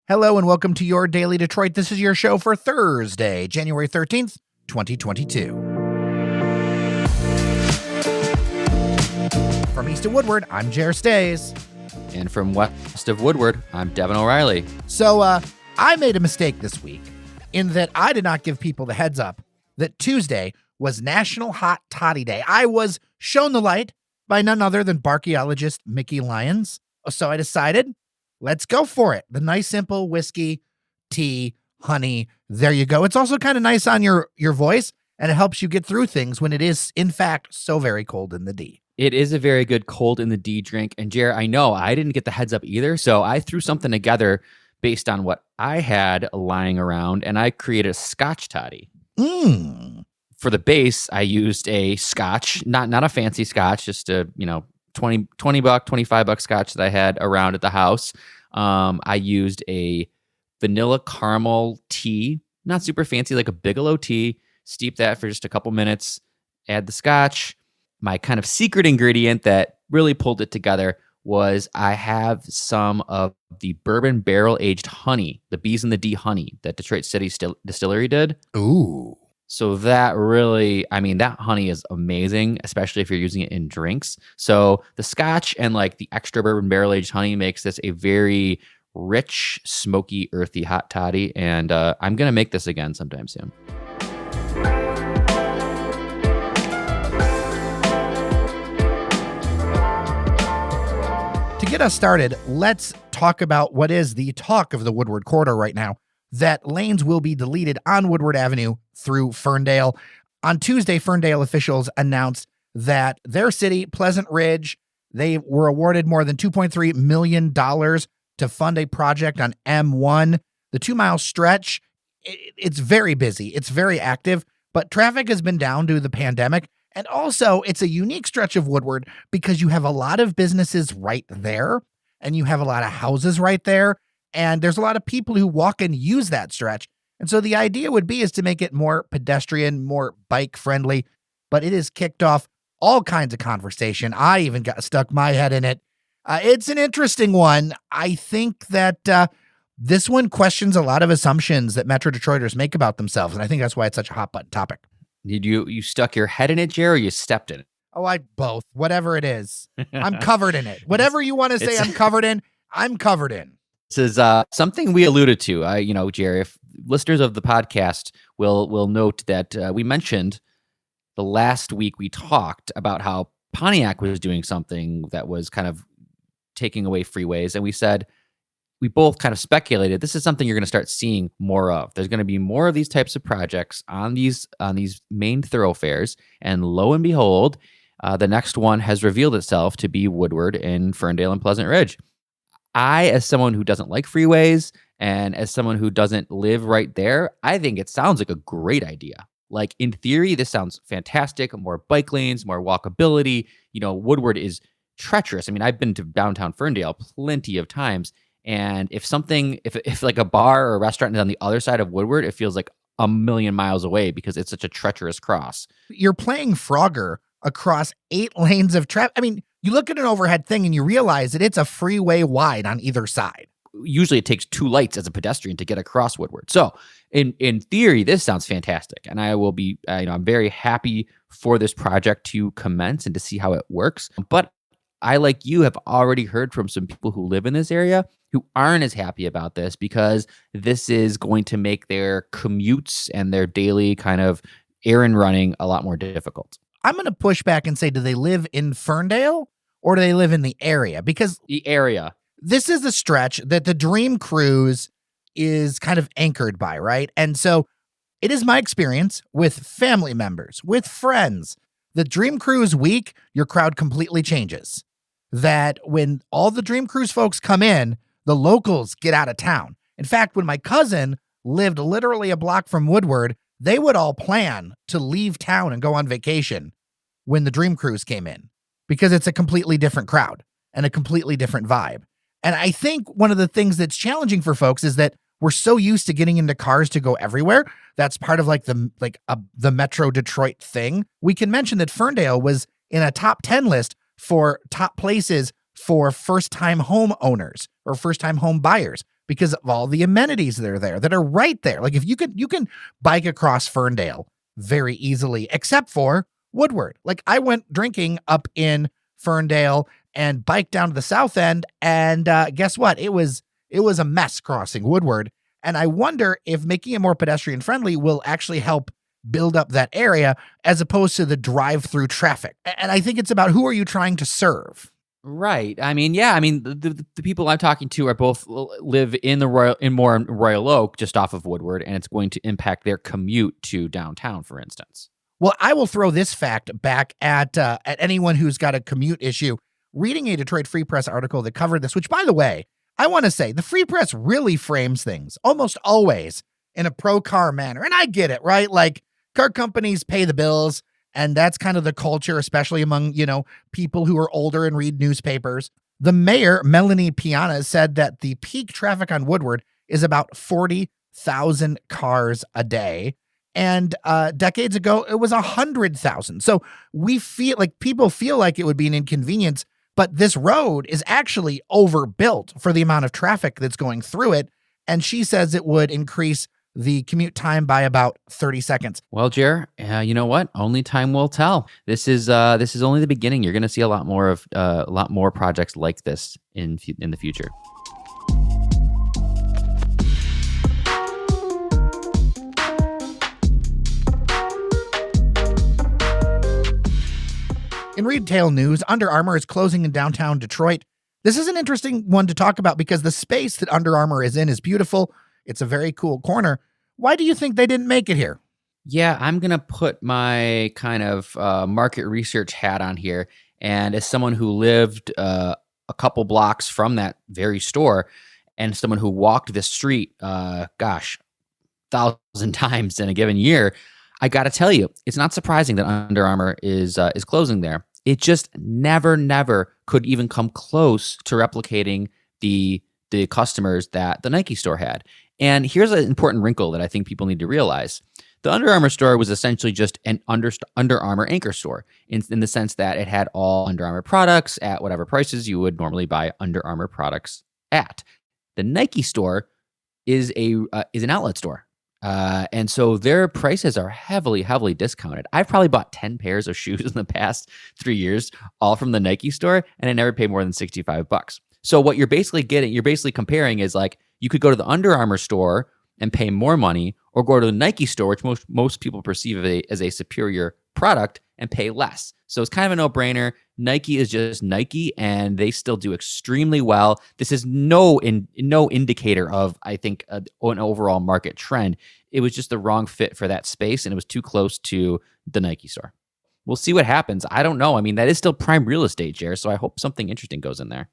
Hello and welcome to your Daily Detroit. This is your show for Thursday, January 13th, 2022. From east of Woodward, I'm Jer Stays. And from west of Woodward, I'm Devon O'Reilly. So I made a mistake this week in that I did not give people the heads up that Tuesday was National Hot Toddy Day. I was shown the light by none other than barkeologist Mickey Lyons. So I decided, let's go for it. The nice, simple whiskey, tea, honey. There you go. It's also kind of nice on your voice, and it helps you get through things when it is, in fact, so very cold in the D. It is a very good cold in the D drink. And Jer, I know I didn't get the heads up either, so I threw something together based on what I had lying around, and I created a Scotch toddy. For the base, I used a Scotch, not a fancy Scotch, just a, $20, $25 Scotch that I had around at the house. I used a vanilla caramel tea, not super fancy, like a Bigelow tea. Steep that for just a couple minutes. Add the Scotch. My kind of secret ingredient that really pulled it together was I have some of the bourbon barrel aged honey, the B's and the D honey that Detroit City Distillery did. Ooh. So that really, that honey is amazing, especially if you're using it in drinks. So the Scotch and like the extra bourbon barrel-aged honey makes this a very rich, smoky, earthy hot toddy. And I'm going to make this again sometime soon. To get us started, let's talk about what is the talk of the Woodward corridor right now, that lanes will be deleted on Woodward Avenue through Ferndale. On Tuesday, Ferndale officials announced that their city, Pleasant Ridge, they were awarded more than $2.3 million to fund a project on M1. The 2-mile stretch, it's very busy. It's very active, but traffic has been down due to the pandemic. And also, it's a unique stretch of Woodward because you have a lot of businesses right there, and you have a lot of houses right there. And there's a lot of people who walk and use that stretch. And so the idea would be is to make it more pedestrian, more bike friendly, but it has kicked off all kinds of conversation. I even got stuck my head in it. It's an interesting one. I think that this one questions a lot of assumptions that Metro Detroiters make about themselves. And I think that's why it's such a hot button topic. Did you stuck your head in it, Jer, or you stepped in it? Oh, I both. Whatever it is. I'm covered in it. Whatever you want to say I'm covered in, I'm covered in. This is something we alluded to. Jerry, if listeners of the podcast will note that we mentioned the last week we talked about how Pontiac was doing something that was kind of taking away freeways. And we said, we both kind of speculated, this is something you're going to start seeing more of. There's going to be more of these types of projects on these main thoroughfares. And lo and behold, the next one has revealed itself to be Woodward in Ferndale and Pleasant Ridge. I, as someone who doesn't like freeways and as someone who doesn't live right there, I think it sounds like a great idea. Like in theory, this sounds fantastic. More bike lanes, more walkability. Woodward is treacherous. I've been to downtown Ferndale plenty of times. And if like a bar or a restaurant is on the other side of Woodward, it feels like a million miles away because it's such a treacherous cross. You're playing Frogger across 8 lanes of traffic. You look at an overhead thing and you realize that it's a freeway wide on either side. Usually it takes 2 lights as a pedestrian to get across Woodward. So in theory, this sounds fantastic. And I will be, I'm very happy for this project to commence and to see how it works. But I, like you, have already heard from some people who live in this area who aren't as happy about this because this is going to make their commutes and their daily kind of errand running a lot more difficult. I'm going to push back and say, do they live in Ferndale or do they live in the area? Because the area. This is the stretch that the Dream Cruise is kind of anchored by, right? And so it is my experience with family members, with friends. The Dream Cruise week, your crowd completely changes. That when all the Dream Cruise folks come in, the locals get out of town. In fact, when my cousin lived literally a block from Woodward, they would all plan to leave town and go on vacation when the Dream Cruise came in because it's a completely different crowd and a completely different vibe. And I think one of the things that's challenging for folks is that we're so used to getting into cars to go everywhere. That's part of the Metro Detroit thing. We can mention that Ferndale was in a top 10 list for top places for first-time home owners or first-time home buyers. because of all the amenities that are there, that are right there. Like if you can bike across Ferndale very easily, except for Woodward. Like I went drinking up in Ferndale and biked down to the south end, and guess what? It was a mess crossing Woodward. And I wonder if making it more pedestrian friendly will actually help build up that area as opposed to the drive-through traffic. And I think it's about who are you trying to serve? Right. I mean, yeah. I mean, the people I'm talking to are both live in Royal Oak, just off of Woodward, and it's going to impact their commute to downtown, for instance. Well, I will throw this fact back at anyone who's got a commute issue. Reading a Detroit Free Press article that covered this, which, by the way, I want to say the Free Press really frames things almost always in a pro-car manner. And I get it, right? Like car companies pay the bills, and that's kind of the culture, especially among, people who are older and read newspapers. The mayor, Melanie Piana, said that the peak traffic on Woodward is about 40,000 cars a day. And decades ago, it was 100,000. So people feel like it would be an inconvenience, but this road is actually overbuilt for the amount of traffic that's going through it. And she says it would increase the commute time by about 30 seconds. Well, Jer, you know what? Only time will tell. This is only the beginning. You're going to see a lot more projects like this in the future. In retail news, Under Armour is closing in downtown Detroit. This is an interesting one to talk about because the space that Under Armour is in is beautiful. It's a very cool corner. Why do you think they didn't make it here? Yeah, I'm going to put my kind of market research hat on here. And as someone who lived a couple blocks from that very store and someone who walked this street, 1,000 times in a given year, I got to tell you, it's not surprising that Under Armour is closing there. It just never could even come close to replicating the customers that the Nike store had. And here's an important wrinkle that I think people need to realize. The Under Armour store was essentially just an Under Armour anchor store in the sense that it had all Under Armour products at whatever prices you would normally buy Under Armour products at. The Nike store is an outlet store. And so their prices are heavily discounted. I've probably bought 10 pairs of shoes in the past 3 years, all from the Nike store, and I never paid more than $65. So what you're basically comparing is like, you could go to the Under Armour store and pay more money, or go to the Nike store, which most people perceive as a superior product, and pay less. So it's kind of a no-brainer. Nike is just Nike, and they still do extremely well. This is no indicator of, I think, an overall market trend. It was just the wrong fit for that space, and it was too close to the Nike store. We'll see what happens. I don't know. I mean, that is still prime real estate, Jared, so I hope something interesting goes in there.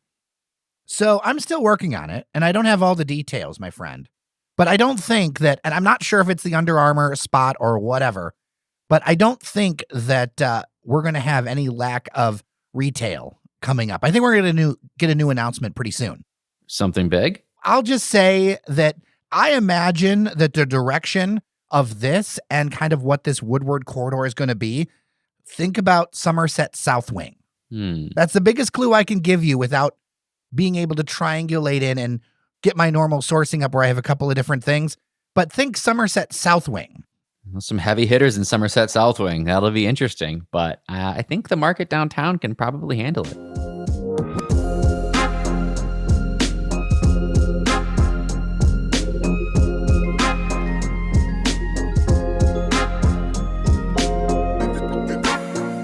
So I'm still working on it, and I don't have all the details, my friend. But I don't think that, and I'm not sure if it's the Under Armour spot or whatever, but I don't think that we're going to have any lack of retail coming up. I think we're going to get a new announcement pretty soon. Something big? I'll just say that I imagine that the direction of this and kind of what this Woodward corridor is going to be, think about Somerset South Wing. That's the biggest clue I can give you without being able to triangulate in and get my normal sourcing up where I have a couple of different things. But think Somerset South Wing. Well, some heavy hitters in Somerset South Wing. That'll be interesting. But I think the market downtown can probably handle it.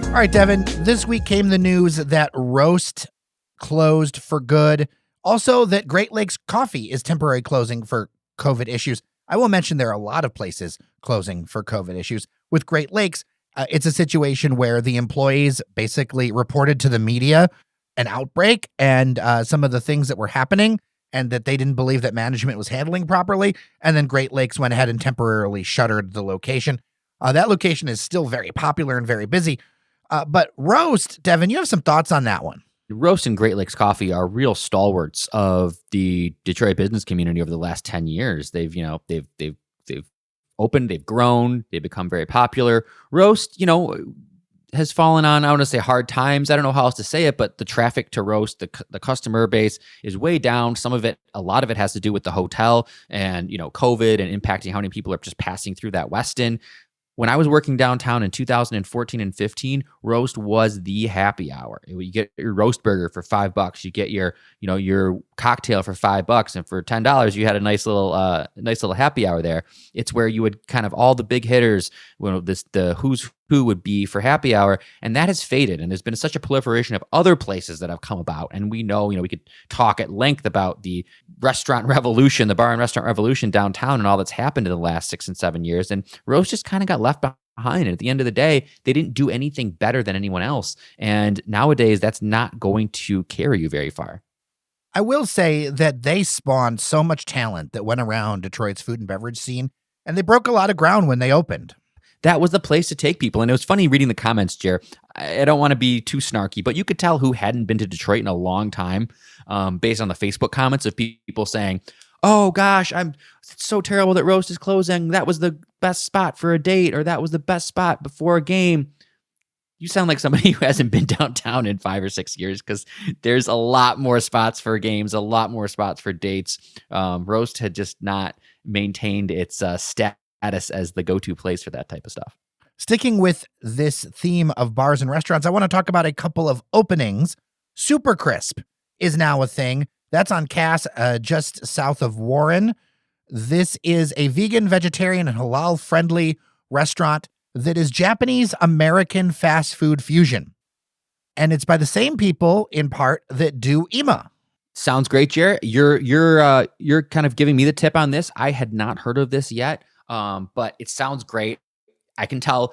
All right, Devon, this week came the news that Roast closed for good. Also, that Great Lakes Coffee is temporarily closing for COVID issues. I will mention there are a lot of places closing for COVID issues. With Great Lakes, it's a situation where the employees basically reported to the media an outbreak and some of the things that were happening, and that they didn't believe that management was handling properly. And then Great Lakes went ahead and temporarily shuttered the location. That location is still very popular and very busy. But Roast, Devon, you have some thoughts on that one. Roast and Great Lakes Coffee are real stalwarts of the Detroit business community over the last 10 years. They've opened, they've grown, they've become very popular. Roast, has fallen on, I want to say, hard times. I don't know how else to say it, but the traffic to roast, the customer base is way down. A lot of it has to do with the hotel and, COVID and impacting how many people are just passing through that Westin. When I was working downtown in 2014 and 15, roast was the happy hour. You get your roast burger for $5. You get your cocktail for $5, and for $10, you had a nice little happy hour there. It's where you would kind of all the big hitters, the who's who would be for happy hour, and that has faded. And there's been such a proliferation of other places that have come about, and we know, we could talk at length about the restaurant revolution, the bar and restaurant revolution downtown, and all that's happened in the last 6 and 7 years. And roast just kind of got left behind. And at the end of the day, they didn't do anything better than anyone else. And nowadays, that's not going to carry you very far. I will say that they spawned so much talent that went around Detroit's food and beverage scene, and they broke a lot of ground when they opened. That was the place to take people. And it was funny reading the comments, Jer. I don't want to be too snarky, but you could tell who hadn't been to Detroit in a long time based on the Facebook comments of people saying, oh gosh, it's so terrible that roast is closing. That was the best spot for a date, or that was the best spot before a game. You sound like somebody who hasn't been downtown in 5 or 6 years, because there's a lot more spots for games, a lot more spots for dates. Roast had just not maintained its status as the go-to place for that type of stuff. Sticking with this theme of bars and restaurants, I want to talk about a couple of openings. SuperCrisp is now a thing. That's on Cass, just south of Warren. This is a vegan, vegetarian, and halal-friendly restaurant that is Japanese-American fast food fusion. And it's by the same people, in part, that do Ima. Sounds great, Jared. You're kind of giving me the tip on this. I had not heard of this yet. But it sounds great. I can tell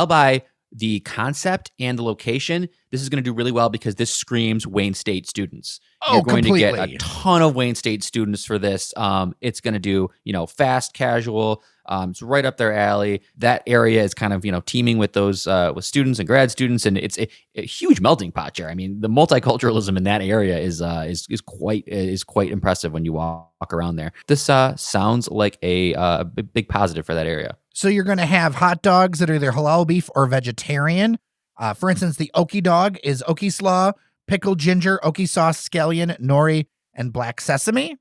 by the concept and the location, this is going to do really well, because this screams Wayne State students. Oh, You're going completely. to get a ton of Wayne State students for this. It's going to do, fast, casual. It's right up their alley. That area is kind of, teeming with those with students and grad students, and it's a huge melting pot, Jerry. I mean, the multiculturalism in that area is quite impressive when you walk around there. This sounds like a big positive for that area. So you're going to have hot dogs that are either halal beef or vegetarian. For instance, the Okie dog is Okie slaw, pickled ginger, Okie sauce, scallion, nori, and black sesame.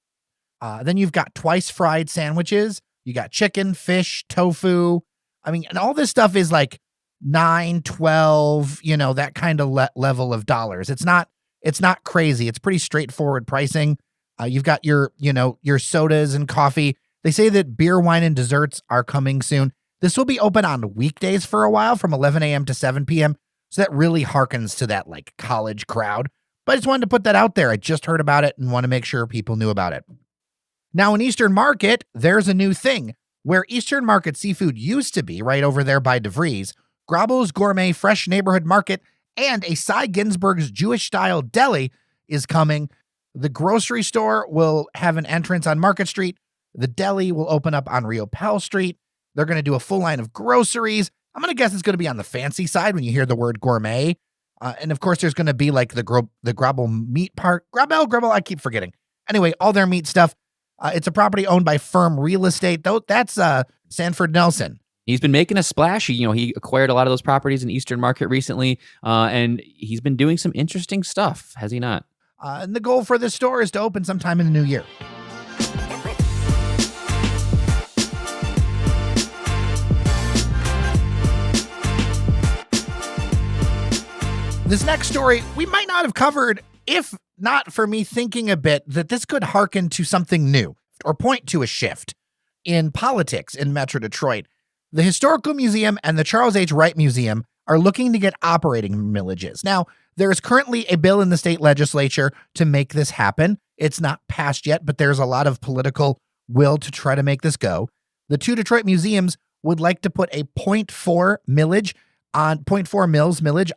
Then you've got twice fried sandwiches. You got chicken, fish, tofu. I mean, and all this stuff is like 9, 12, that kind of level of dollars. It's not crazy. It's pretty straightforward pricing. You've got your sodas and coffee. They say that beer, wine, and desserts are coming soon. This will be open on weekdays for a while from 11 a.m. to 7 p.m. So that really harkens to that like college crowd. But I just wanted to put that out there. I just heard about it and want to make sure people knew about it. Now in Eastern Market, there's a new thing. Where Eastern Market seafood used to be, right over there by DeVries, Grabel's Gourmet Fresh Neighborhood Market and a Cy Ginsberg's Jewish-style deli is coming. The grocery store will have an entrance on Market Street. The deli will open up on Rio Pell Street. They're going to do a full line of groceries. I'm going to guess it's going to be on the fancy side when you hear the word gourmet. And of course, there's going to be like the Grabel meat part. Grabel, I keep forgetting. Anyway, all their meat stuff. It's a property owned by Firm Real Estate. That's Sanford Nelson. He's been making a splash. He acquired a lot of those properties in Eastern Market recently, and he's been doing some interesting stuff, has he not? And the goal for this store is to open sometime in the new year. This next story we might not have covered if not for me thinking a bit that this could hearken to something new or point to a shift in politics in Metro Detroit. The Historical Museum and the Charles H. Wright Museum are looking to get operating millages. Now, there is currently a bill in the state legislature to make this happen. It's not passed yet, but there's a lot of political will to try to make this go. The two Detroit museums would like to put a 0.4 millage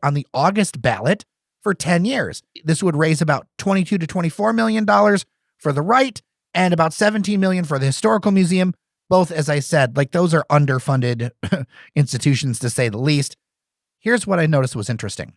on the August ballot for 10 years. This would raise about $22 to $24 million for the Wright and about $17 million for the Historical Museum. Both, as I said, like those are underfunded institutions to say the least. Here's what I noticed was interesting.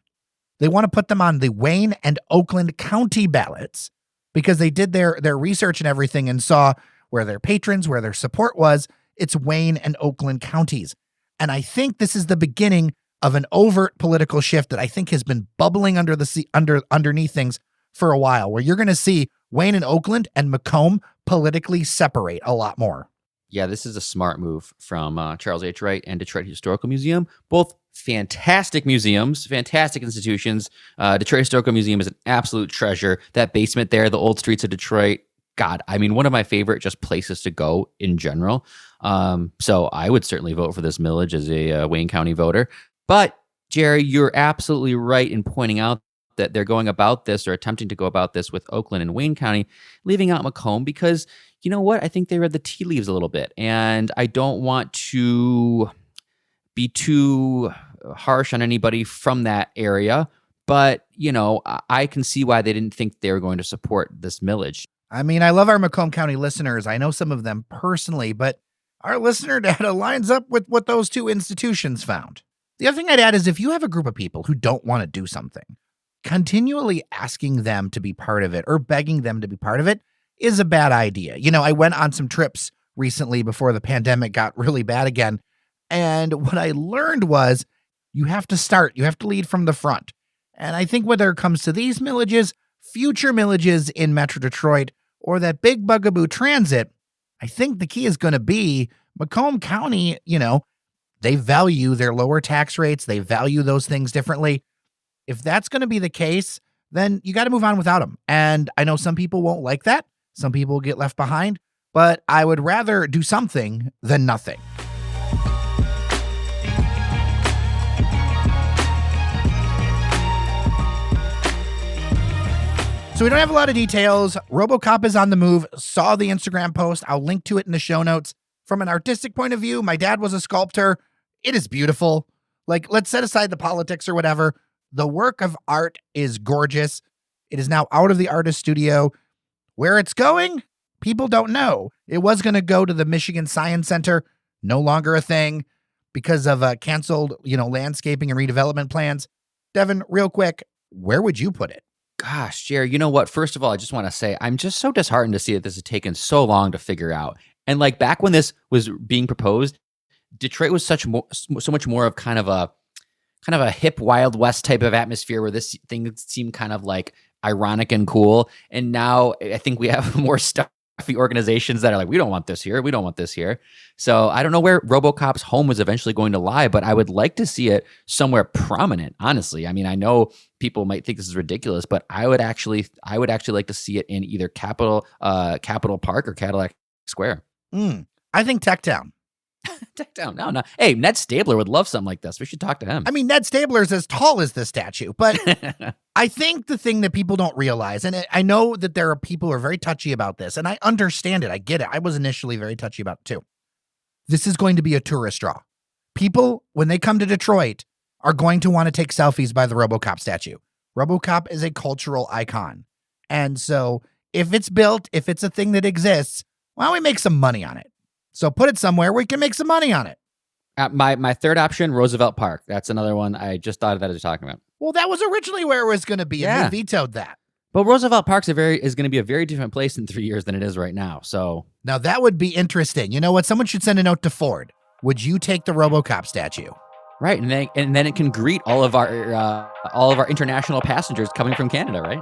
They want to put them on the Wayne and Oakland County ballots because they did their research and everything and saw where their patrons, where their support was. It's Wayne and Oakland counties. And I think this is the beginning of an overt political shift that I think has been bubbling underneath things for a while, where you're going to see Wayne and Oakland and Macomb politically separate a lot more. Yeah, this is a smart move from Charles H. Wright and Detroit Historical Museum. Both fantastic museums, fantastic institutions. Detroit Historical Museum is an absolute treasure. That basement there, the old streets of Detroit, God, I mean, one of my favorite just places to go in general. So I would certainly vote for this millage as a Wayne County voter. But Jerry, you're absolutely right in pointing out that they're going about this or attempting to go about this with Oakland and Wayne County, leaving out Macomb because, you know what? I think they read the tea leaves a little bit. And I don't want to be too harsh on anybody from that area. But, you know, I can see why they didn't think they were going to support this millage. I mean, I love our Macomb County listeners. I know some of them personally, but our listener data lines up with what those two institutions found. The other thing I'd add is if you have a group of people who don't want to do something, continually asking them to be part of it or begging them to be part of it is a bad idea. You know, I went on some trips recently before the pandemic got really bad again. And what I learned was you have to lead from the front. And I think whether it comes to these millages, future millages in Metro Detroit, or that big bugaboo transit, I think the key is going to be Macomb County, you know, they value their lower tax rates. They value those things differently. If that's going to be the case, then you got to move on without them. And I know some people won't like that. Some people will get left behind, but I would rather do something than nothing. So we don't have a lot of details. Robocop is on the move. Saw the Instagram post. I'll link to it in the show notes. From an artistic point of view, my dad was a sculptor. It is beautiful. Like, let's set aside the politics or whatever. The work of art is gorgeous. It is now out of the artist studio. Where it's going, people don't know. It was going to go to the Michigan Science Center. No longer a thing because of canceled, landscaping and redevelopment plans. Devon, real quick, where would you put it? Gosh, Jerry, you know what? First of all, I just want to say I'm just so disheartened to see that this has taken so long to figure out. And like back when this was being proposed, Detroit was so much more of kind of a hip Wild West type of atmosphere where this thing seemed kind of like ironic and cool. And now I think we have more stuffy organizations that are like, we don't want this here. We don't want this here. So I don't know where Robocop's home was eventually going to lie, but I would like to see it somewhere prominent, honestly. I mean, I know people might think this is ridiculous, but I would actually like to see it in either Capitol Park or Cadillac Square. I think Tech Town. Tech Town. No. Hey, Ned Stabler would love something like this. We should talk to him. I mean, Ned Stabler is as tall as the statue, but I think the thing that people don't realize, and I know that there are people who are very touchy about this, and I understand it. I get it. I was initially very touchy about it too. This is going to be a tourist draw. People, when they come to Detroit, are going to want to take selfies by the Robocop statue. Robocop is a cultural icon. And so if it's built, if it's a thing that exists, why don't we make some money on it? So put it somewhere where we can make some money on it. My third option, Roosevelt Park. That's another one. I just thought of that as you're talking about. Well, that was originally where it was going to be, and they vetoed that. But Roosevelt Park is going to be a very different place in 3 years than it is right now. So now that would be interesting. You know what? Someone should send a note to Ford. Would you take the Robocop statue? Right, and then it can greet all of our international passengers coming from Canada, right?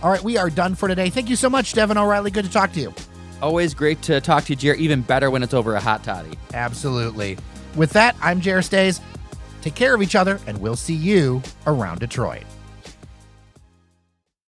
All right, we are done for today. Thank you so much, Devon O'Reilly. Good to talk to you. Always great to talk to you, Jer. Even better when it's over a hot toddy. Absolutely. With that, I'm Jer Stays. Take care of each other, and we'll see you around Detroit.